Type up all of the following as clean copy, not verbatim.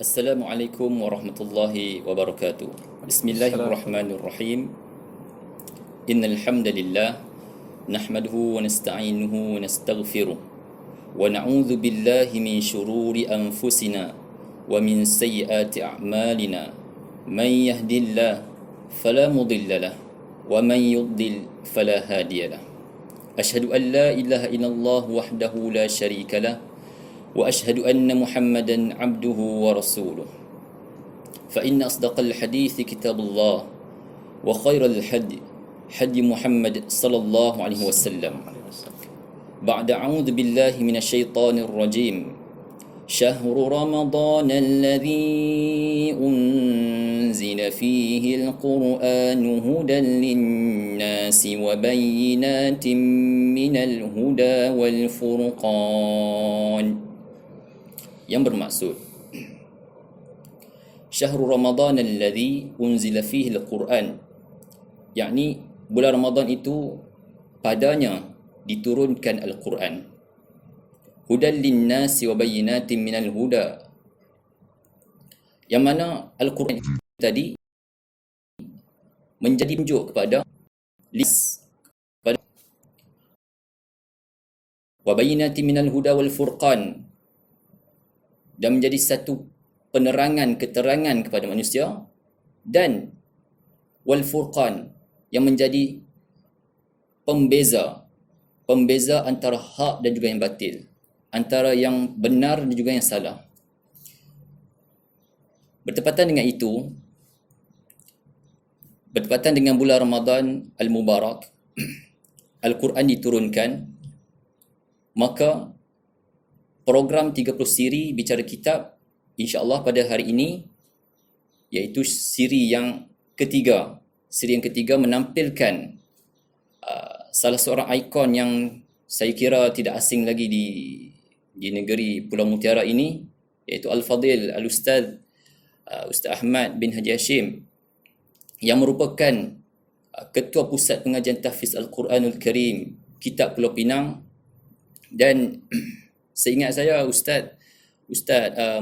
Assalamualaikum warahmatullahi wabarakatuh. Bismillahirrahmanirrahim. Innal hamdalillah nahmaduhu wa nasta'inuhu wa nastaghfiruh wa na'udzu billahi min shururi anfusina wa min sayyiati a'malina. Man yahdihillahu fala mudilla lahu wa man yudlil fala hadiya lahu. Ashhadu an la ilaha illallah wahdahu la syarika lahu وأشهد أن محمدا عبده ورسوله فإن أصدق الحديث كتاب الله وخير الهدي هدي محمد صلى الله عليه وسلم بعد أعوذ بالله من الشيطان الرجيم شهر رمضان الذي أنزل فيه القرآن هدى للناس وبينات من الهدى والفرقان yang bermaksud Syahrul Ramadan alladhi unzila fihi al-Quran, yakni bulan Ramadan itu padanya diturunkan Al-Quran, hudan linnasi wa bayyinatin minal huda, yang mana Al-Quran tadi menjadi tunjuk kepada wa bayyinatin minal huda wal furqan, dan menjadi satu penerangan, keterangan kepada manusia, dan wal furqan, yang menjadi pembeza antara hak dan juga yang batil, antara yang benar dan juga yang salah. Bertepatan dengan itu, bertepatan dengan bulan Ramadan al-Mubarak, Al-Quran diturunkan, maka program 30 siri bicara kitab insya-Allah pada hari ini, iaitu siri yang ketiga. Siri yang ketiga menampilkan salah seorang ikon yang saya kira tidak asing lagi di negeri Pulau Mutiara ini, iaitu Al-Fadil Al-Ustaz Ustaz Ahmad bin Haji Hashim, yang merupakan Ketua Pusat Pengajian Tahfiz Al-Quranul Karim Kitab Pulau Pinang. Dan seingat saya Ustaz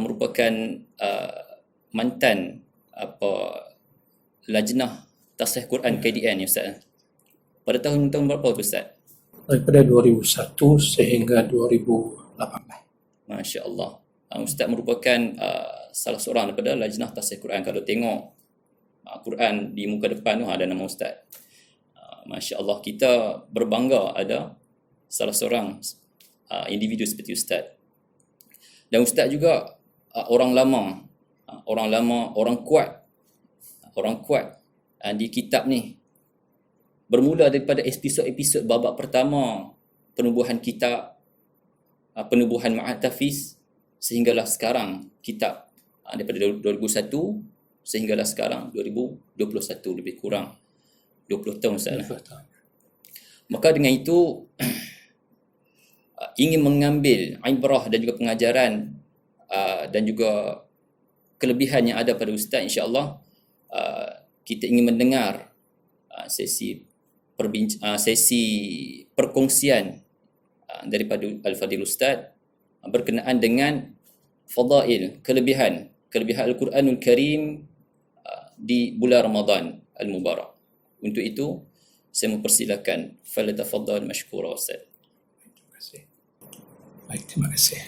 merupakan mantan Lajnah Tasihh Quran KDN ya Ustaz. Pada tahun berapa Ustaz? Daripada 2001 sehingga 2018. Masya-Allah. Ustaz merupakan salah seorang daripada Lajnah Tasihh Quran. Kalau tengok Quran di muka depan tu ada nama Ustaz. Masya-Allah, kita berbangga ada salah seorang individu seperti Ustaz. Dan Ustaz juga orang lama, orang kuat di kitab ni. Bermula daripada episod-episod babak pertama penubuhan kitab, penubuhan Ma'had Tahfiz, sehinggalah sekarang kitab daripada 2001 sehinggalah sekarang 2021, lebih kurang 20 tahun Ustaz. Maka dengan itu ingin mengambil ibrah dan juga pengajaran dan juga kelebihan yang ada pada Ustaz, insya-Allah kita ingin mendengar sesi perkongsian daripada Al-Fadil Ustaz berkenaan dengan fadail, kelebihan Al-Quranul Karim di bulan Ramadan Al-Mubarak. Untuk itu saya mempersilakan, falyatafaddal mashkura Ustaz. Baik, terima kasih.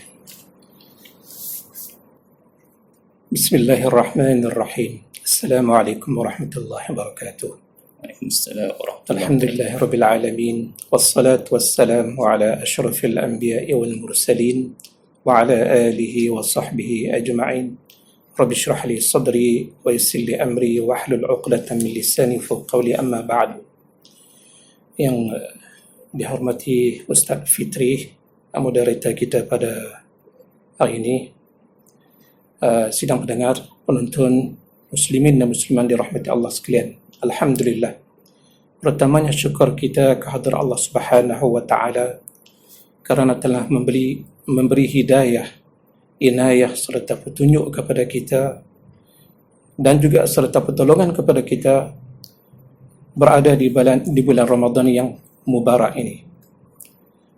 Bismillahirrahmanirrahim. Assalamualaikum warahmatullahi wabarakatuh. Waalaikumsalam warahmatullahi wabarakatuh. Alhamdulillahirabbil alamin, wassalatu wassalamu ala asyrafil anbiya'i wal mursalin wa ala alihi wa sahbihi ajma'in. Rabbi shrah li sadri wa yassir li amri wa hlul 'uqdatam min lisani yafqahu qawli, amma ba'du. Yang dihormati Ustaz Fitri, moderator kita pada hari ini, sidang pendengar, penonton, muslimin dan musliman dirahmati Allah sekalian. Alhamdulillah. Pertamanya syukur kita kehadrat Allah Subhanahu wa taala kerana telah memberi hidayah, inayah serta petunjuk kepada kita dan juga serta pertolongan kepada kita berada di bulan Ramadan yang mubarak ini.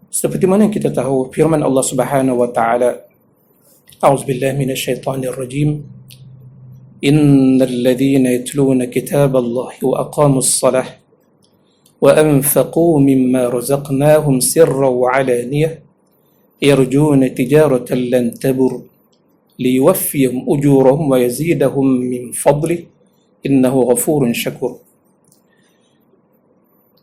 Seperti mana kita tahu firman Allah Subhanahu wa taala, A'udzubillahi minasyaitonir rajim, Innal ladzina yatluna kitaballahi wa aqamus shalah wa anfaqu mimma razaqnahum sirran wa 'alaniyah yarjuna tijaratan lan tabur liyuwaffiyahum ujurahum wa yazidahum min fadlih innahu ghafurun syakur.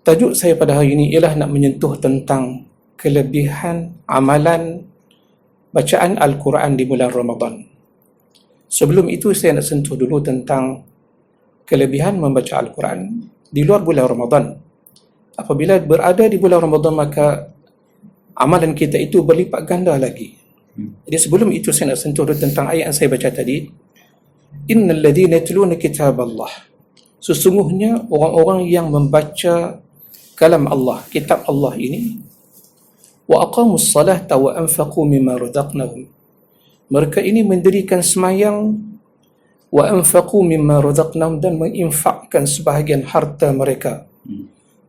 Tajuk saya pada hari ini ialah nak menyentuh tentang kelebihan amalan bacaan Al-Quran di bulan Ramadan. Sebelum itu saya nak sentuh dulu tentang kelebihan membaca Al-Quran di luar bulan Ramadan. Apabila berada di bulan Ramadan, maka amalan kita itu berlipat ganda lagi. Jadi sebelum itu saya nak sentuh dulu tentang ayat yang saya baca tadi. Innal ladzina yatluna kitaballah. Sesungguhnya orang-orang yang membaca kalam Allah, kitab Allah ini, wa aqamus salata wa anfaqu mimma razaqnahum. Mereka ini mendirikan semayang, wa anfaqu mimma razaqnahum, dan menginfakkan sebahagian harta mereka.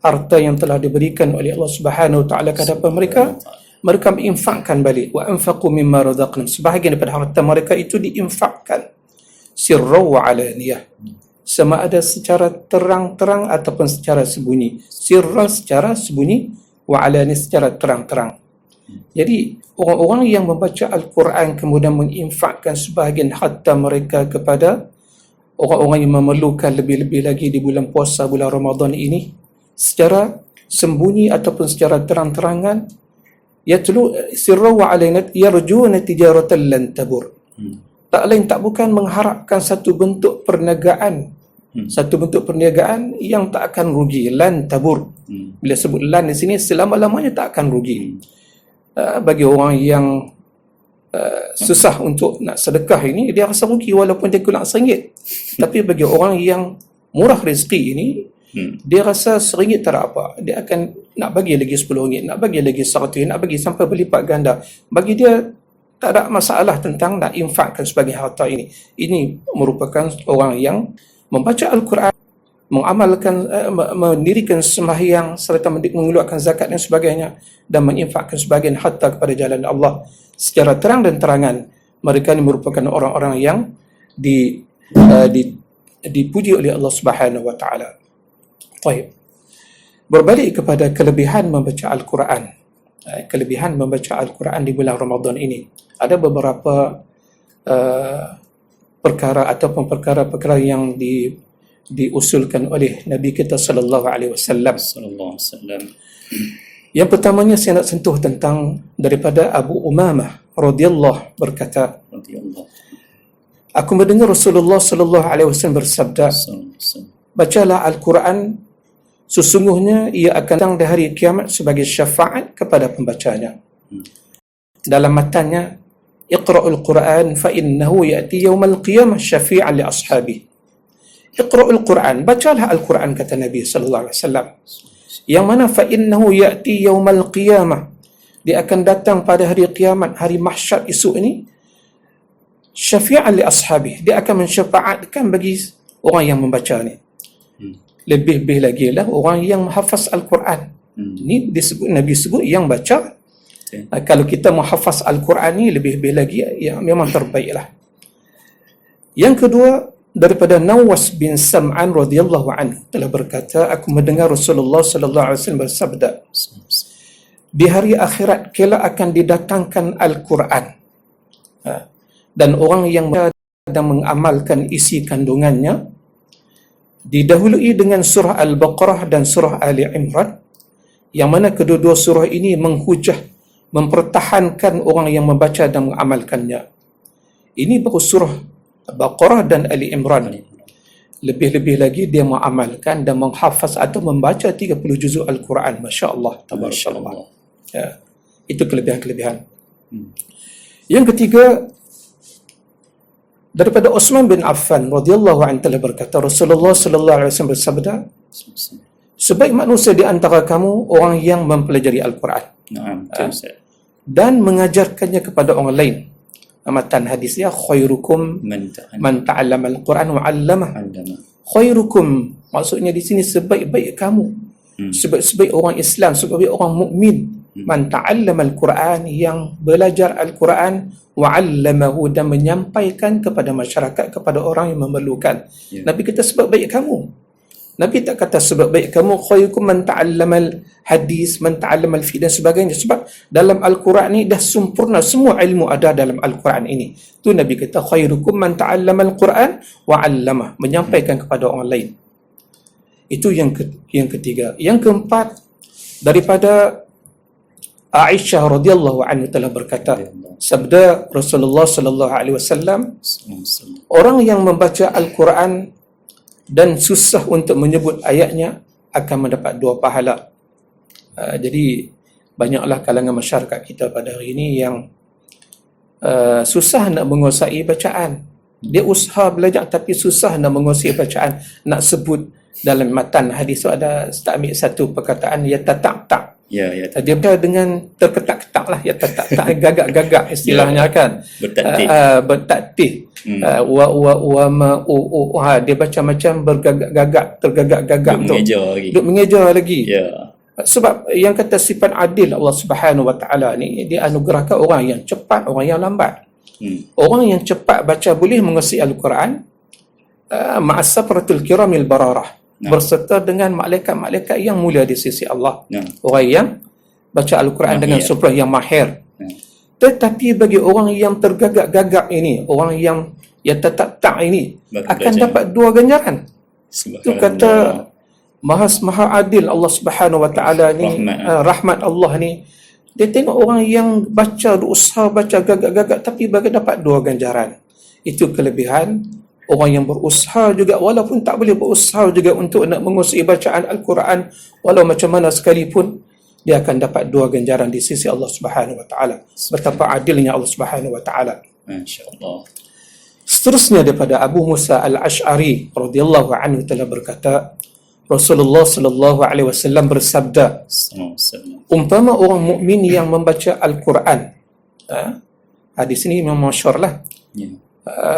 Harta yang telah diberikan oleh Allah Subhanahu wa taala kepada mereka, mereka menginfakkan balik. Wa anfaqu mimma razaqnahum, sebahagian daripada harta mereka itu diinfakkan sirra wa alaniyah, sama ada secara terang-terang ataupun secara sembunyi. Sirran secara sembunyi, wa alaniyah secara terang-terang. Jadi orang-orang yang membaca Al-Quran kemudian menginfakkan sebahagian harta mereka kepada orang-orang yang memerlukan, lebih-lebih lagi di bulan puasa, bulan Ramadan ini, secara sembunyi ataupun secara terang-terangan, yatlu sirra wa alaniyah yarjuna tijaratan lan tabur. Tak lain tak bukan mengharapkan satu bentuk perniagaan, satu bentuk perniagaan yang tak akan rugi, lan tabur. Bila sebut lan di sini, selama-lamanya tak akan rugi. Bagi orang yang susah untuk nak sedekah ini, dia rasa rugi walaupun dia kurang RM1. Tapi bagi orang yang murah rezeki ini, dia rasa RM1 tak ada apa. Dia akan nak bagi lagi RM10, nak bagi lagi RM100, nak bagi sampai berlipat ganda. Bagi dia tak ada masalah tentang nak infakkan sebagai harta ini. Ini merupakan orang yang membaca Al-Quran, mengamalkan, mendirikan sembahyang serta mengeluarkan zakat dan sebagainya, dan menginfakkan sebahagian harta kepada jalan Allah secara terang dan terangan. Mereka ini merupakan orang-orang yang dipuji oleh Allah Subhanahu wa taala. Baik. Berbalik kepada kelebihan membaca Al-Quran. Kelebihan membaca Al-Quran di bulan Ramadan ini. Ada beberapa perkara ataupun perkara-perkara yang diusulkan oleh Nabi kita sallallahu alaihi wasallam. Yang pertamanya saya nak sentuh tentang daripada Abu Umamah radhiyallahu berkata, aku mendengar Rasulullah sallallahu alaihi wasallam bersabda, bacalah Al-Quran, sesungguhnya ia akan datang di hari kiamat sebagai syafaat kepada pembacanya. Dalam matanya, Iqra'ul Quran fa innahu ya'ti yawmal qiyamah syafi'an li ashabihi. Iqra'ul Quran, bacalah Al-Quran, kata Nabi sallallahu alaihi wasallam, yang mana fa innahu ya'ti yawmal qiyamah, dia akan datang pada hari kiamat, hari mahsyar esok ini, syafi'an li ashabihi, dia akan mensyafaatkan bagi orang yang membaca ni. Lebih-lebih lagi lah orang yang menghafaz Al-Quran. Ini disebut, Nabi sebut yang baca. Kalau kita menghafaz Al-Quran ni, lebih-lebih lagi ya, memang terbaiklah. Yang kedua, daripada Nawas bin Sam'an radhiyallahu anhu telah berkata, aku mendengar Rasulullah sallallahu alaihi wasallam bersabda, di hari akhirat kelak akan didatangkan Al-Quran, dan orang yang dan mengamalkan isi kandungannya didahului dengan surah Al-Baqarah dan surah Ali Imran, yang mana kedua-dua surah ini menghujah, mempertahankan orang yang membaca dan mengamalkannya. Ini baru surah Baqarah dan Ali Imran. Lebih-lebih lagi dia mengamalkan dan menghafaz atau membaca 30 juzuk Al-Quran. Masya Allah, tabarakallah. Ya, itu kelebihan-kelebihan. Yang ketiga, daripada Utsman bin Affan radhiyallahu anhu telah berkata, Rasulullah sallallahu alaihi wasallam bersabda, sebaik manusia di antara kamu orang yang mempelajari Al-Quran. dan mengajarkannya kepada orang lain. Matan hadis dia khairukum man ta'allama al-Quran wa 'allamah. Khairukum maksudnya di sini sebaik-baik kamu, sebaik-baik orang Islam, sebaik-baik orang mukmin, man ta'allama al-Quran, yang belajar Al-Quran, wa 'allamahu, dan menyampaikan kepada masyarakat, kepada orang yang memerlukan. Nabi kata sebaik-baik kamu. Nabi tak kata sebaik-baik kamu khairukum man ta'allamal hadis, man ta'allamal fiqh dan sebagainya, sebab dalam Al-Quran ni dah sempurna, semua ilmu ada dalam Al-Quran ini. Tu Nabi kata khairukum man ta'allamal Quran wa 'allamah, menyampaikan kepada orang lain. Itu yang ketiga. Yang keempat, daripada Aisyah radhiyallahu anha telah berkata, sabda Rasulullah sallallahu alaihi wasallam, orang yang membaca Al-Quran dan susah untuk menyebut ayatnya akan mendapat 2 pahala. Jadi banyaklah kalangan masyarakat kita pada hari ini yang susah nak menguasai bacaan. Dia usaha belajar tapi susah nak menguasai bacaan, nak sebut. Dalam matan hadis tu ada ambil satu perkataan, ya tatak-tak. Dia berkata dengan terketak-ketak lah, ya tatak-tak, gagak-gagak istilahnya kan. Bertatih. Dia baca macam bergagak-gagak, tergagak-gagak tu. Duk mengejar lagi. Sebab yang kata sifat adil Allah Subhanahu Wa Taala ni, dia anugerahkan orang yang cepat, orang yang lambat. Orang yang cepat baca boleh menguasai Al-Quran, ma'asafratul kiramil bararah, berserta dengan malaikat-malaikat yang mulia di sisi Allah. Orang yang baca Al-Quran dengan sempurna, yang mahir. Tetapi bagi orang yang tergagak-gagak ini, orang yang tak ini, akan dapat 2 ganjaran. Itu kata maha adil Allah Subhanahu Wa Taala ni, rahmat Allah ni. Dia tengok orang yang baca, berusaha baca gagak-gagak, tapi bagi dapat 2 ganjaran. Itu kelebihan orang yang berusaha juga, walaupun tak boleh berusaha juga untuk nak menguasai bacaan Al-Quran, walau macam mana sekalipun, dia akan dapat 2 ganjaran di sisi Allah Subhanahu Wa Taala. Betapa adilnya Allah Subhanahu Wa Taala. Masya-Allah. Seterusnya daripada Abu Musa Al-Ash'ari radhiyallahu anhu telah berkata, Rasulullah sallallahu alaihi wasallam bersabda, umpama orang mukmin yang membaca Al-Quran. Hadis ini memang masyhur lah.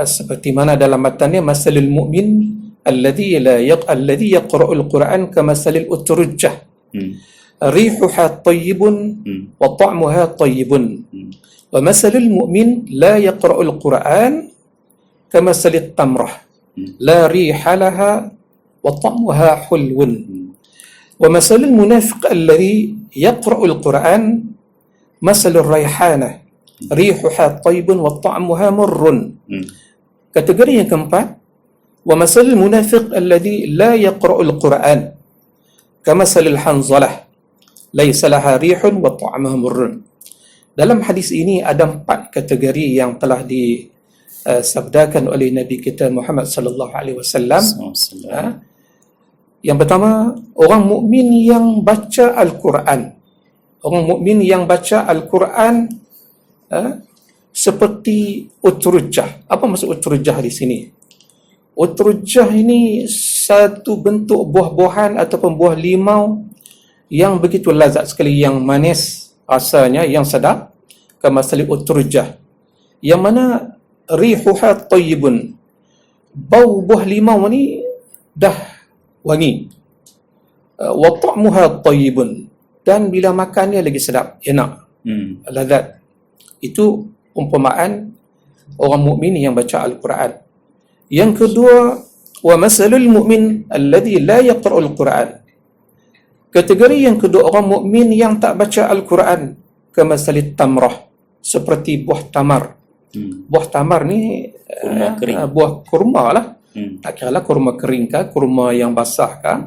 Seperti mana dalam matannya, masalul mu'min alladhi yaqra'ul Quran kamasalil utrujjah, rihuha tayyibun wa ta'muha tayyibun, wa masalul mu'min la yaqra'ul Quran kamasalit tamrah, la riha laha wa ta'muha hulwun, wa masalul munafiq alladhi yaqra'ul Quran masalul rayhanah, rihuha tayyibun wa ta'muha murrun. Kategori yang keempat, wa masalul munafiq alladhi la yaqra'ul Quran kamasalil hanzalah laysa laha rihun wa ta'muha murrun. Dalam hadis ini ada 4 kategori yang telah disabdakan oleh Nabi kita Muhammad sallallahu alaihi wasallam. Yang pertama, orang mukmin yang baca Al-Quran. Orang mukmin yang baca Al-Quran seperti utrujjah. Apa maksud utrujjah di sini? Utrujjah ini satu bentuk buah-buahan ataupun buah limau yang begitu lazat sekali, yang manis rasanya, yang sedap. Kamasali utrujjah, yang mana rihuha tayyibun, bau buah limau ni dah wangi, wa ta'muha tayyibun, dan bila makan dia lagi sedap, enak, lazat. Itu umpamaan orang mukmin yang baca Al-Quran. Yang kedua, wa masalul mu'min alladhi la yaqra'ul Quran. Kategori yang kedua, orang mukmin yang tak baca Al-Quran, kamasalit tamrah, seperti buah tamar. Buah tamar ni buah kurma lah. Tak kira lah kurma kering kah, kurma yang basah kah.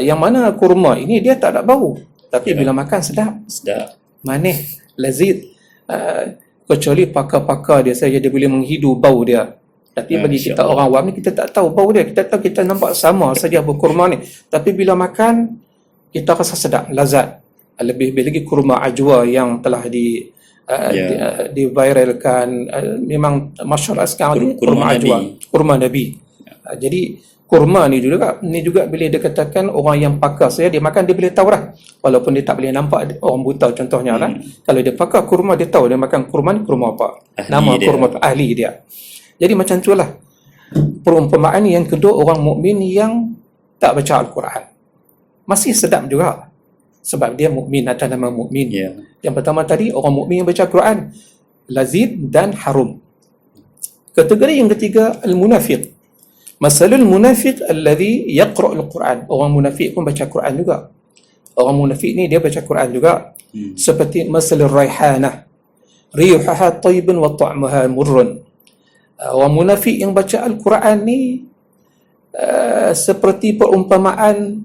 Yang mana kurma ini dia tak ada bau, tapi bila makan sedap, manis, lazit. Kecuali pakar-pakar dia saja dia boleh menghidu bau dia. Tapi bagi kita orang awam ni, kita tak tahu bau dia. Kita tahu, kita nampak sama saja kurma ni, tapi bila makan kita rasa sedap, lazat. Lebih-lebih lagi kurma ajwa yang telah diviralkan, memang masyarakat sekarang ni, kurma ajwa, kurma Nabi. Jadi kurma ni juga bila dia katakan orang yang pakar saya, dia makan dia boleh tahu dah, walaupun dia tak boleh nampak, orang buta contohnya lah. Kalau dia pakar kurma, dia tahu dia makan kurma ni kurma apa, nama dia, kurma apa, ahli dia. Jadi macam tu lah perumpamaan yang kedua orang mukmin yang tak baca Al-Quran. Masih sedap juga sebab dia mukmin atas nama mukmin. Yang pertama tadi orang mukmin yang baca Al-Quran, lazid dan harum. Kategori yang ketiga al-munafiq. Masalul munafiq alladhi yaqra' al-Quran. Orang munafik pun baca Quran juga. Orang munafik ni dia baca Quran juga. Seperti masalul raihanah, riuhaha tayyibun wa ta'muha murrun. Orang munafik yang baca Al-Quran ni seperti perumpamaan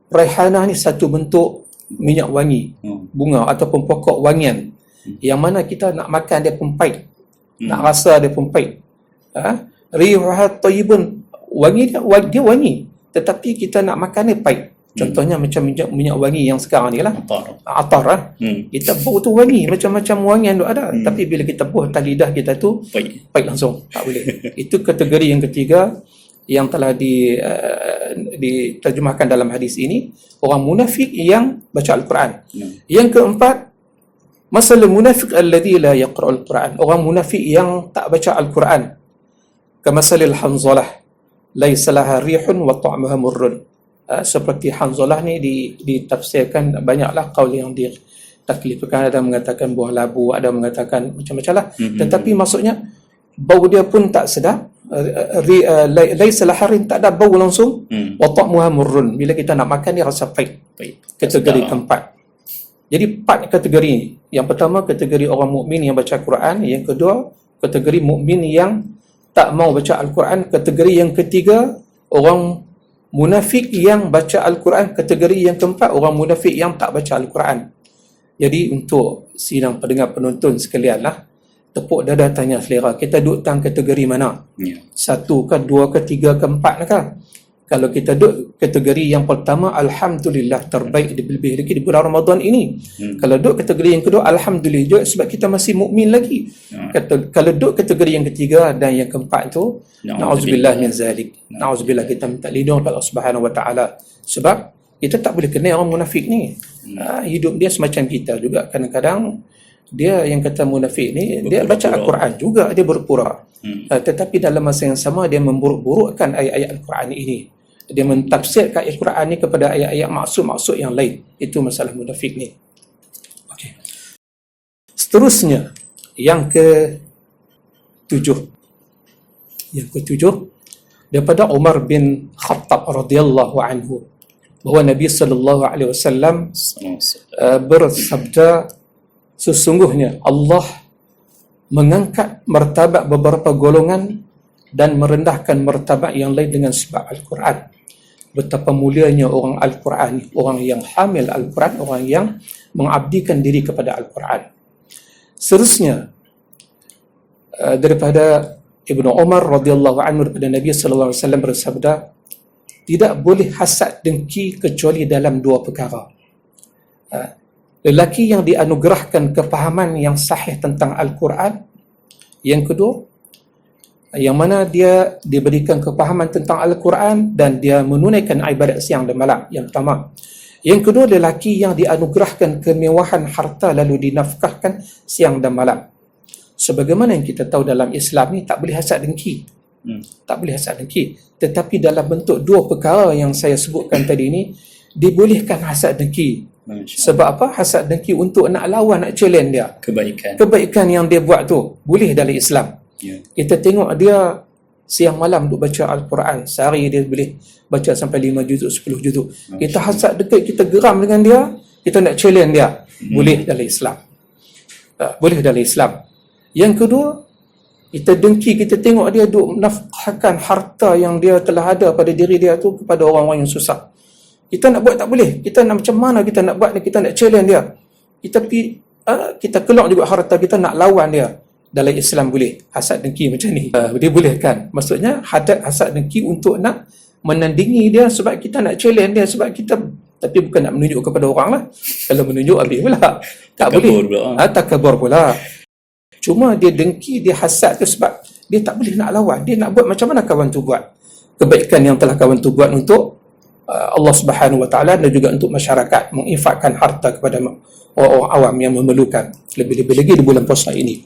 raihanah ni satu bentuk minyak wangi, bunga ataupun pokok wangian, yang mana kita nak makan dia pun pahit, nak rasa dia pun pahit. Riuhaha tayyibun, wangi dia wangi, tetapi kita nak makan dia pahit. Contohnya macam minyak wangi yang sekarang ni lah, atar lah. Kita bau tu wangi, macam-macam wangian tu ada, tapi bila kita buah atas lidah kita tu pahit langsung, tak boleh. Itu kategori yang ketiga yang telah diterjemahkan dalam hadis ini, orang munafik yang baca Al-Quran. Yang keempat, masalah munafik alladhi la yaqra' Al-Quran. Orang munafik yang tak baca Al-Quran. Kamasalil hanzalah, laysa laha rihun wa ta'muha murrun. Seperti hanzalah ni ditafsirkan banyaklah qaul yang ditaklifkan. Ada mengatakan buah labu, ada mengatakan macam-macam lah. Tetapi maksudnya bau dia pun tak sedap. Laysa laha rin, tak ada bau langsung. Wa ta'muha murrun, bila kita nak makan dia rasa pahit. Kategori keempat. Jadi 4 kategori. Yang pertama kategori orang mukmin yang baca Quran. Yang kedua kategori mukmin yang tak mau baca Al-Quran. Kategori yang ketiga orang munafik yang baca Al-Quran. Kategori yang keempat orang munafik yang tak baca Al-Quran. Jadi untuk sidang pendengar penonton sekalian lah, tepuk dada tanya selera, kita duduk dalam kategori mana? Satu ke, dua ke, tiga ke, empat ke? Kalau kita duduk kategori yang pertama, Alhamdulillah, terbaik lebih lagi di bulan Ramadan ini. Kalau duduk kategori yang kedua, Alhamdulillah juga sebab kita masih mukmin lagi. Kalau duduk kategori yang ketiga dan yang keempat tu, na'udzubillah min zalik. Na'udzubillah, kita minta lindung kepada Allah Subhanahu Wa Ta'ala. Sebab kita tak boleh kenal orang munafik ni. Hidup dia semacam kita juga. Kadang-kadang dia yang kata munafik ni, dia baca Al-Quran juga, dia berpura. Tetapi dalam masa yang sama dia memburuk-burukkan ayat-ayat Al-Quran ini. Dia mentafsirkan Al-Quran ni kepada ayat-ayat maksud-maksud yang lain. Itu masalah munafik ni. Okay. Seterusnya, yang ke-7. Yang ke-7 daripada Umar bin Khattab radhiyallahu anhu, bahawa Nabi sallallahu alaihi wasallam bersabda, sesungguhnya Allah mengangkat martabat beberapa golongan dan merendahkan martabat yang lain dengan sebab Al-Quran. Betapa mulianya orang Al-Quran, orang yang hamil Al-Quran, orang yang mengabdikan diri kepada Al-Quran. Seterusnya daripada Ibnu Umar radhiyallahu anhu, daripada Nabi sallallahu alaihi wasallam bersabda, tidak boleh hasad dengki kecuali dalam 2 perkara. Lelaki yang dianugerahkan kefahaman yang sahih tentang Al-Quran. Yang kedua, yang mana dia diberikan kefahaman tentang Al-Quran dan dia menunaikan ibadat siang dan malam. Yang pertama. Yang kedua, lelaki yang dianugerahkan kemewahan harta lalu dinafkahkan siang dan malam. Sebagaimana yang kita tahu dalam Islam ni, tak boleh hasad dengki. Tak boleh hasad dengki. Tetapi dalam bentuk 2 perkara yang saya sebutkan tadi ni, dibolehkan hasad dengki. Sebab apa? Hasad dengki untuk nak lawan, nak challenge dia. Kebaikan yang dia buat tu boleh dalam Islam. Kita tengok dia siang malam duk baca Al-Quran, sehari dia boleh baca sampai 5 juzuk, 10 juzuk. Kita hasad dekat, kita geram dengan dia, kita nak challenge dia. Boleh dalam Islam. Boleh dalam Islam. Yang kedua, kita dengki, kita tengok dia duk nafkahkan harta yang dia telah ada pada diri dia tu kepada orang-orang yang susah. Kita nak buat tak boleh. Kita nak macam mana kita nak buat ni, kita nak challenge dia. Kita kelak juga harta kita, nak lawan dia. Dalam Islam boleh hasad dengki macam ni. Dia boleh kan? Maksudnya hasad dengki untuk nak menandingi dia sebab kita nak challenge dia, sebab kita, tapi bukan nak menunjuk kepada orang lah. Kalau menunjuk habis pula. Tak boleh. Takabur pula. Cuma dia dengki, dia hasad tu sebab dia tak boleh nak lawan. Dia nak buat macam mana kawan tu buat. kebaikan yang telah kawan tu buat untuk Allah Subhanahu wa taala dan juga untuk masyarakat, menginfakkan harta kepada orang awam yang memerlukan, lebih-lebih lagi di bulan puasa ini.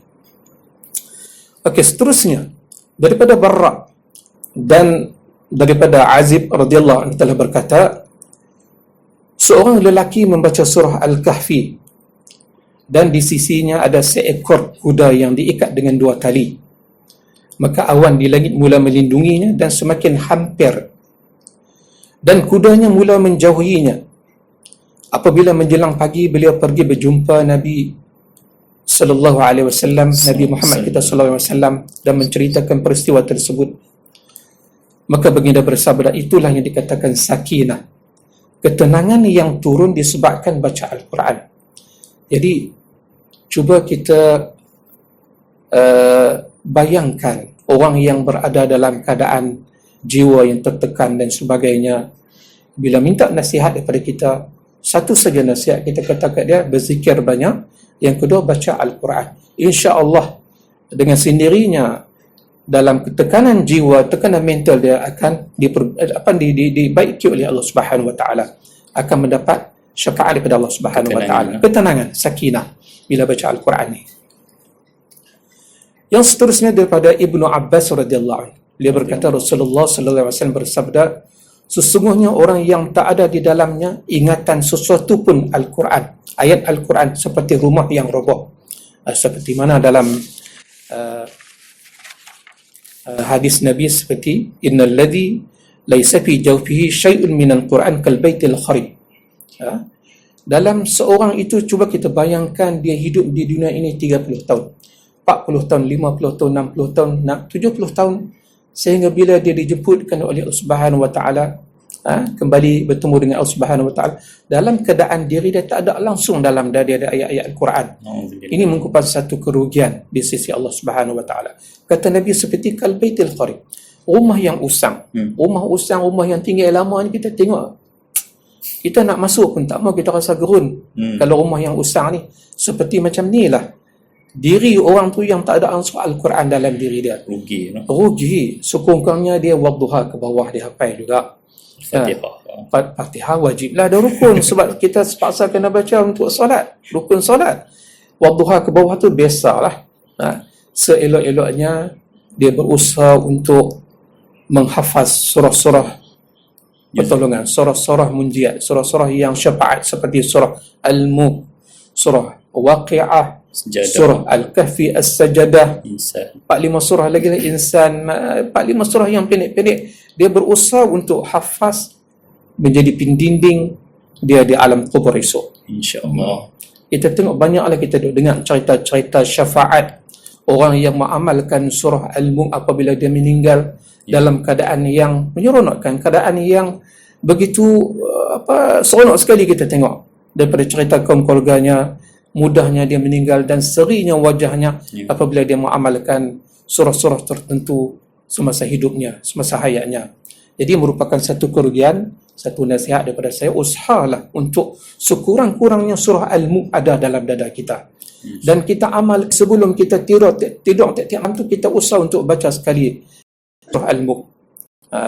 Okey, seterusnya daripada Barra dan daripada Azib radhiyallahu anhu telah berkata, seorang lelaki membaca surah Al-Kahfi dan di sisinya ada seekor kuda yang diikat dengan 2 tali. Maka awan di langit mula melindunginya dan semakin hampir, dan kudanya mula menjauhinya. Apabila menjelang pagi, beliau pergi berjumpa Nabi sallallahu alaihi wasallam, Nabi Muhammad kita sallallahu alaihi wasallam, dan menceritakan peristiwa tersebut. Maka baginda bersabda, itulah yang dikatakan sakinah, ketenangan yang turun disebabkan baca Al-Quran. Jadi cuba kita bayangkan orang yang berada dalam keadaan jiwa yang tertekan dan sebagainya, bila minta nasihat daripada kita, satu saja nasihat kita katakan dia, berzikir banyak. Yang kedua, baca Al-Quran. InsyaAllah dengan sendirinya dalam tekanan jiwa, tekanan mental dia akan dibaiki oleh Allah Subhanahu wa taala, akan mendapat syafaat daripada Allah Subhanahu wa taala, ketenangan, sakinah bila baca Al-Quran ni. Yang seterusnya daripada Ibnu Abbas radhiyallahu anhu, dia berkata Rasulullah sallallahu alaihi wasallam bersabda, sesungguhnya orang yang tak ada di dalamnya ingatan sesuatu pun Al-Quran, ayat Al-Quran, seperti rumah yang roboh. Seperti mana dalam hadis Nabi seperti innal ladzi laisa fi jawfihi syai'un minal Quran kal baitil kharib. Dalam seorang itu, cuba kita bayangkan dia hidup di dunia ini 30 tahun, 40 tahun, 50 tahun, 60 tahun, 70 tahun, sehingga bila dia dijemputkan oleh Allah Subhanahu wa taala, kembali bertemu dengan Allah Subhanahu wa taala, dalam keadaan diri dia tak ada langsung dalam dia ada ayat-ayat Al-Quran. Ini merupakan satu kerugian di sisi Allah Subhanahu wa taala. Kata Nabi, seperti kal baitil kharib, rumah yang usang. Rumah usang, rumah yang tinggal lama ni, kita tengok, kita nak masuk pun tak mau, kita rasa gerun. Kalau rumah yang usang ni, seperti macam ni lah diri orang tu yang tak ada ansur Al-Quran dalam diri dia. Rugi. Sokongkannya dia wadduha ke bawah, dia hafal juga. Fatihah wajib lah, ada rukun. Sebab kita sepaksa kena baca untuk solat, rukun solat. Wadduha ke bawah tu biasalah. Seelok-eloknya dia berusaha untuk menghafaz surah-surah pertolongan, surah-surah munjiat, surah-surah yang syafaat, seperti surah Al-Mulk, surah Waqi'ah, surah Al-Kahfi, As-Sajadah, 4-5 surah lagi lah, Insan, 4-5 surah yang pendek-pendek. Dia berusaha untuk hafaz, menjadi pendinding dia di alam kubur esok, insya-Allah. Kita tengok banyaklah kita dengar cerita-cerita syafaat orang yang mengamalkan surah Al-Mulk apabila dia meninggal dalam keadaan yang menyeronokkan, keadaan yang begitu seronok sekali. Kita tengok daripada cerita kaum keluarganya, mudahnya dia meninggal dan serinya wajahnya apabila dia mengamalkan surah-surah tertentu semasa hidupnya, semasa hayatnya. Jadi merupakan satu kerugian. Satu nasihat daripada saya, usahalah untuk sekurang-kurangnya surah Al-Mulk ada dalam dada kita, dan kita amal sebelum kita tidur tiap malam tu, kita usaha untuk baca sekali surah Al-Mulk.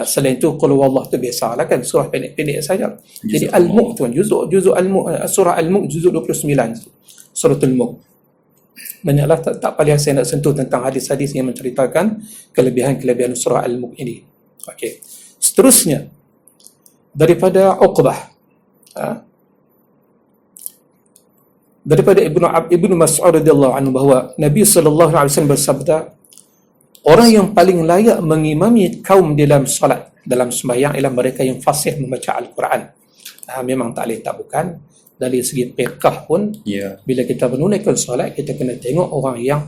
Selain itu, qul huwallah tu biasalah kan, surah pendek-pendek saja. Jadi Al-Mulk tu, juzuk Al-Mulk, surah Al-Mulk juzuk 29, surah Al-Mulk. Banyaklah, tak payah saya nak sentuh tentang hadis-hadis yang menceritakan kelebihan-kelebihan surah Al-Mulk ini. Okey. Seterusnya daripada Uqbah, daripada Ibnu Mas'ud radhiyallahu anhu, bahawa Nabi sallallahu alaihi wasallam bersabda, orang yang paling layak mengimami kaum dalam solat, dalam sembahyang, ialah mereka yang fasih membaca Al-Quran. Memang tak boleh tak bukan, dari segi fiqh pun, bila kita menunaikan solat, kita kena tengok orang yang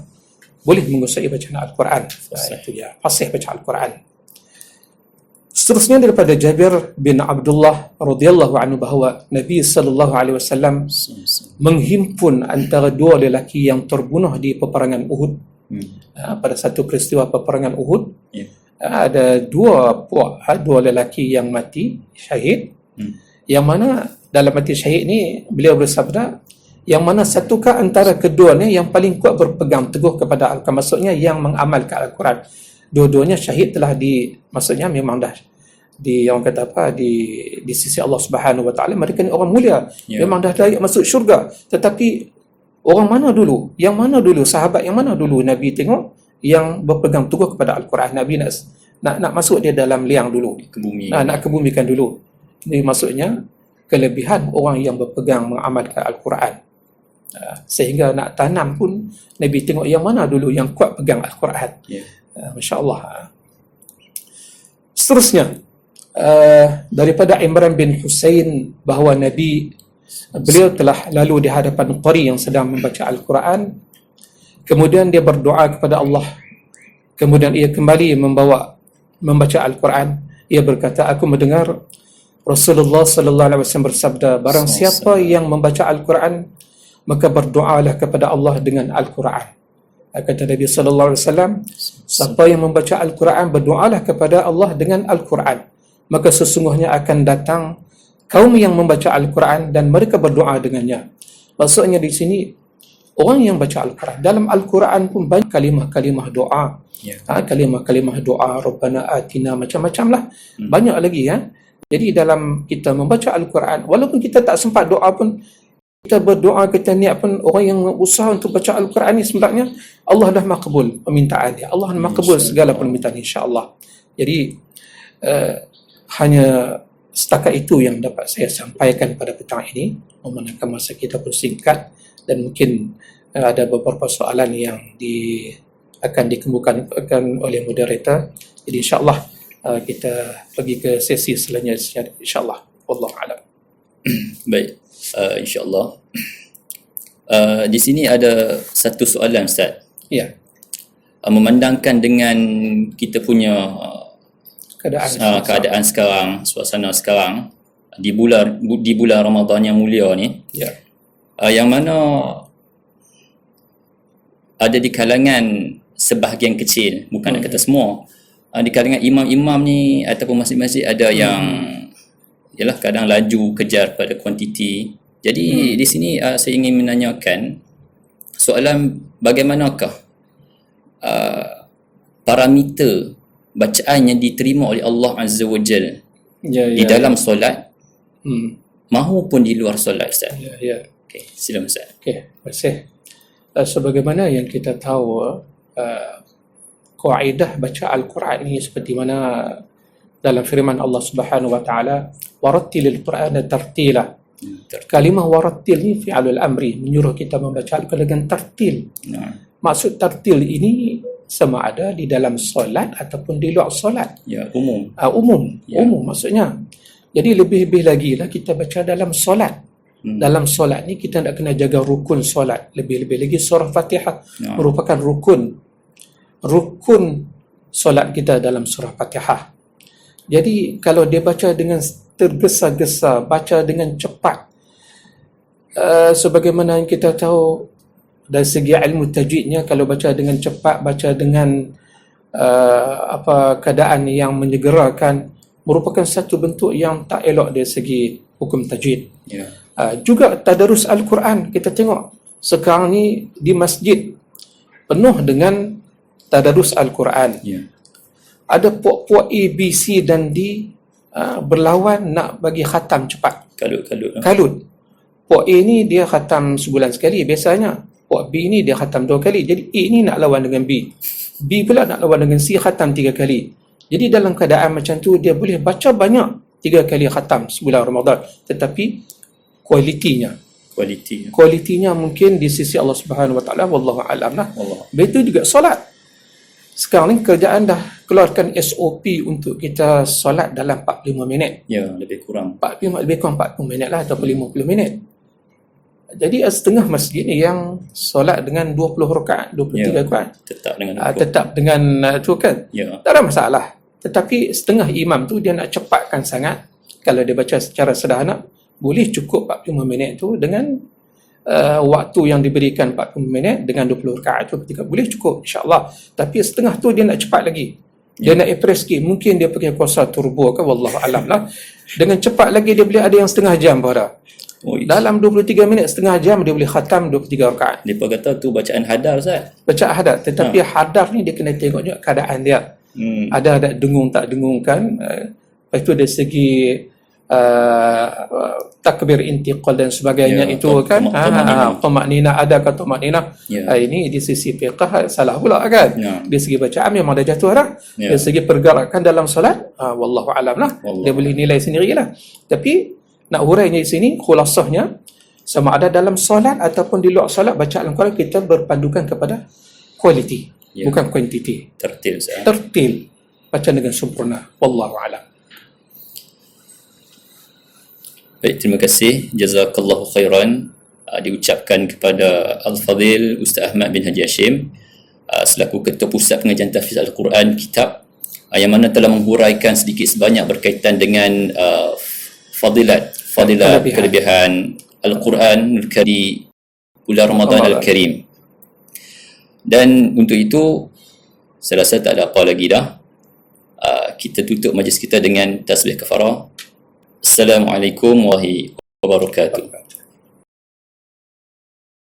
boleh menguasai bacaan Al-Quran. Itu dia, fasih baca Al-Quran. Seterusnya daripada Jabir bin Abdullah radhiyallahu anhu, bahawa Nabi sallallahu alaihi wasallam menghimpun antara dua lelaki yang terbunuh di peperangan Uhud. Pada satu peristiwa peperangan Uhud, ada dua lelaki yang mati syahid, yang mana dalam mati syahid ni beliau bersabda, yang mana satukah antara keduanya yang paling kuat berpegang teguh kepada Al-Quran, maksudnya yang mengamalkan Al-Quran. Dua-duanya syahid telah maksudnya memang dah orang kata apa, di sisi Allah Subhanahu Wa Taala, mereka ni orang mulia, Ya. memang dah layak masuk syurga. Tetapi orang mana dulu? Yang mana dulu? Sahabat yang mana dulu Nabi tengok yang berpegang teguh kepada Al-Quran? Nabi nak masuk dia dalam liang dulu, Ke bumi. nak kebumikan dulu. Ini maksudnya kelebihan orang yang berpegang mengamalkan Al-Quran. Sehingga nak tanam pun Nabi tengok yang mana dulu yang kuat pegang Al-Quran. Ya. Masya Allah. Seterusnya, daripada Imran bin Husain bahawa beliau telah lalu di hadapan qari yang sedang membaca Al-Quran, kemudian dia berdoa kepada Allah, kemudian ia kembali membaca Al-Quran. Ia berkata, aku mendengar Rasulullah sallallahu alaihi wasallam bersabda, barang siapa yang membaca Al-Quran maka berdoalah kepada Allah dengan Al-Quran. Kata Nabi sallallahu alaihi wasallam, siapa yang membaca Al-Quran berdoalah kepada Allah dengan Al-Quran, maka sesungguhnya akan datang kaum yang membaca Al-Quran dan mereka berdoa dengannya. Maksudnya di sini orang yang baca Al-Quran, dalam Al-Quran pun banyak kalimah-kalimah doa. Ya. Kalimah-kalimah doa, Rabbana atina, macam-macam lah. Banyak lagi ya. Jadi dalam kita membaca Al-Quran, walaupun kita tak sempat doa pun, kita berdoa, kita niat pun, orang yang usaha untuk baca Al-Quran ni sebenarnya Allah dah makbul permintaan dia. Allah dah makbul segala permintaan insya-Allah. Jadi hanya setakat itu yang dapat saya sampaikan pada petang ini. Memandangkan masa kita pun singkat dan mungkin ada beberapa soalan yang akan dikemukakan oleh moderator. Jadi insya-Allah kita pergi ke sesi selanjutnya insya-Allah. Wallahu a'lam. Baik. InsyaAllah. Di sini ada satu soalan, Ustaz. Ya. Memandangkan dengan kita punya keadaan sekarang, suasana sekarang di bulan Ramadan yang mulia ni, Ya. yang mana ada di kalangan sebahagian kecil, bukan nak kata semua, di kalangan imam-imam ni ataupun masjid-masjid ada yang ialah kadang laju kejar pada kuantiti. Jadi di sini saya ingin menanyakan soalan, bagaimanakah parameter bacaan yang diterima oleh Allah Azza wa Jal di dalam solat mahupun di luar solat, Ustaz? Ya. Okey, silakan Ustaz. Okey, terima kasih. Sebagaimana yang kita tahu, kaedah baca Al-Quran ini seperti mana dalam firman Allah Subhanahu wa taala, warattilil Qur'ana tartila. Kalimah warattil ni fi'alul amri, menyuruh kita membaca Al-Quran dengan tartil. Maksud tartil ini sama ada di dalam solat ataupun di luar solat. Ya, umum. Umum maksudnya. Jadi lebih-lebih lagi lah kita baca dalam solat. Dalam solat ni kita nak kena jaga rukun solat. Lebih-lebih lagi surah Fatihah merupakan rukun solat kita dalam surah Fatihah. Jadi kalau dia baca dengan tergesa-gesa, baca dengan cepat, sebagaimana yang kita tahu dari segi ilmu tajwidnya, kalau baca dengan cepat, baca dengan keadaan yang menyegerakan, merupakan satu bentuk yang tak elok dari segi hukum tajwid. Ya. Juga tadarus Al-Quran, kita tengok sekarang ni di masjid penuh dengan tadarus Al-Quran. Ya. Ada puak-puak A, B, C dan D berlawan nak bagi khatam cepat. Kalut. Puak A ni dia khatam sebulan sekali biasanya. Puak B ni dia khatam 2 kali. Jadi A ni nak lawan dengan B. B pula nak lawan dengan C, khatam 3 kali. Jadi dalam keadaan macam tu dia boleh baca banyak, 3 kali khatam sebulan Ramadan. Tetapi kualitinya mungkin di sisi Allah Subhanahu Wa Taala, wallahu a'lam lah. Begitu juga solat. Sekarang ni kerajaan dah keluarkan SOP untuk kita solat dalam 45 minit. Ya, lebih kurang 40 minit lah ataupun 50 minit. Jadi setengah masjid ni yang solat dengan 20 rakaat, 23 rakaat. Tetap dengan tu kan. Ya. Tak ada masalah. Tetapi setengah imam tu dia nak cepatkan sangat. Kalau dia baca secara sederhana, boleh cukup 45 minit tu dengan waktu yang diberikan 40 minit dengan 20 rakaat tu ketika boleh cukup insya-Allah. Tapi setengah tu dia nak cepat lagi. Dia nak impress sikit, mungkin dia pakai kuasa turbo ke, wallahu alam lah. Dengan cepat lagi dia boleh ada yang setengah jam pada. Dalam 23 minit, setengah jam dia boleh khatam 23 rakaat. Depa kata tu bacaan hadar, Ustaz. Bacaan hadar, tetapi hadar ni dia kena tengok juga keadaan dia. Ada dengung tak dengung kan. Lepas itu dari segi takbir intiqal dan sebagainya Ya, itu kan tamakninah, adakah tamakninah, Ya. ini di sisi fiqh salah pula kan. Ya. Dari segi bacaan memang dah jatuh dah. Ya. Dari segi pergerakan dalam solat, wallahu alam lah, Wallahu dia boleh nilai sendirilah. Tapi nak hurainya di sini khulasahnya, sama ada dalam solat ataupun di luar solat, bacaan Al-Quran kita berpandukan kepada kualiti, Ya. bukan kuantiti. Tertil Ustaz. Tertil, baca dengan sempurna, wallahu alam. Baik, terima kasih. Jazakallahu khairan. Diucapkan kepada Al-Fadhil Ustaz Ahmad bin Haji Hashim selaku Ketua Pusat Pengajian Tahfiz Al-Quran Kitab, yang mana telah menghuraikan sedikit sebanyak berkaitan dengan fadilat kelebihan Al-Quran di bulan Ramadan Al-Karim. Dan untuk itu saya rasa tak ada apa lagi dah. Kita tutup majlis kita dengan tasbih kafarah. Assalamualaikum warahmatullahi wabarakatuh.